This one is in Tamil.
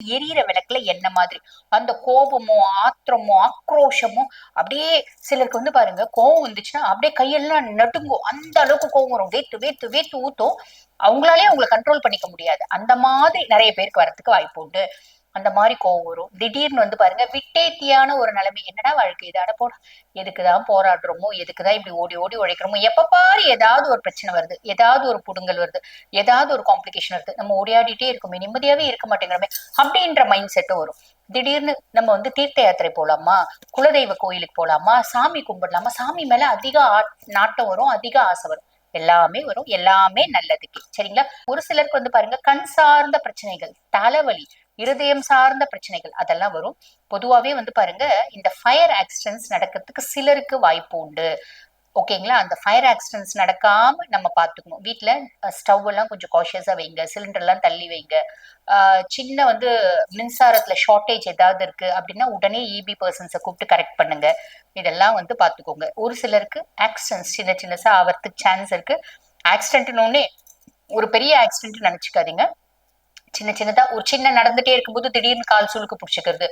எரியிற விளக்குல என்ன மாதிரி அந்த கோபமோ ஆத்திரமோ ஆக்ரோஷமோ அப்படியே சிலருக்கு வந்து பாருங்க கோவம் வந்துச்சுன்னா அப்படியே கையெல்லாம் நடுங்கும். அந்த அளவுக்கு கோவம் வரும். வேத்து வேத்து வேத்து ஊத்தும். அவங்களாலே அவங்களை கண்ட்ரோல் பண்ணிக்க முடியாது. அந்த மாதிரி நிறைய பேருக்கு வரத்துக்கு வாய்ப்பு உண்டு. அந்த மாதிரி கோவம் வரும். திடீர்னு வந்து பாருங்க விட்டேத்தியான ஒரு நிலைமை. என்னடா வாழ்க்கை இதாட போட எதுக்குதான் போராடுறோமோ, எதுக்குதான் இப்படி ஓடி ஓடி உழைக்கிறோமோ, எப்ப பாரு ஏதாவது ஒரு பிரச்சனை வருது, ஏதாவது ஒரு புடுங்கல் வருது, ஏதாவது ஒரு காம்ப்ளிகேஷன் வருது, நம்ம ஓடியாடிட்டே இருக்கோமே, நிம்மதியாவே இருக்க மாட்டேங்கிறோமே அப்படின்ற மைண்ட் செட்டும் வரும். திடீர்னு நம்ம வந்து தீர்த்த யாத்திரை போலாமா, குலதெய்வ கோயிலுக்கு போலாமா, சாமி கும்பிடலாமா, சாமி மேல அதிக நாட்டம் வரும், அதிக ஆசை வரும். எல்லாமே வரும். எல்லாமே நல்லதுக்கு சரிங்களா. ஒரு சிலருக்கு வந்து பாருங்க கண் சார்ந்த பிரச்சனைகள், தலைவலி, இருதயம் சார்ந்த பிரச்சனைகள் அதெல்லாம் வரும். பொதுவாவே வந்து பாருங்க இந்த ஃபயர் ஆக்சிடென்ட்ஸ் நடக்கிறதுக்கு சிலருக்கு வாய்ப்பு உண்டு. ஓகேங்களா. அந்த ஃபயர் ஆக்சிடென்ட்ஸ் நடக்காம நம்ம பாத்துக்கணும். வீட்டுல ஸ்டவ் எல்லாம் கொஞ்சம் காஷியஸா வைங்க, சிலிண்டர் எல்லாம் தள்ளி வைங்க. சின்ன வந்து மின்சாரத்துல ஷார்டேஜ் ஏதாவது இருக்கு அப்படின்னா உடனே இபி பர்சன்ஸை கூப்பிட்டு கரெக்ட் பண்ணுங்க. இதெல்லாம் வந்து பாத்துக்கோங்க. ஒரு சிலருக்கு ஆக்சிடென்ட்ஸ் சின்ன சின்னசா ஆகிறதுக்கு சான்ஸ் இருக்கு. ஆக்சிடென்ட்னு ஒரு பெரிய ஆக்சிடென்ட் நினைச்சுக்காதீங்க. சின்ன சின்னதா ஒரு சின்ன நடந்துட்டே இருக்கும்போது திடீர்னு கால் சுளுக்கு பிடிச்சிக்கிறது,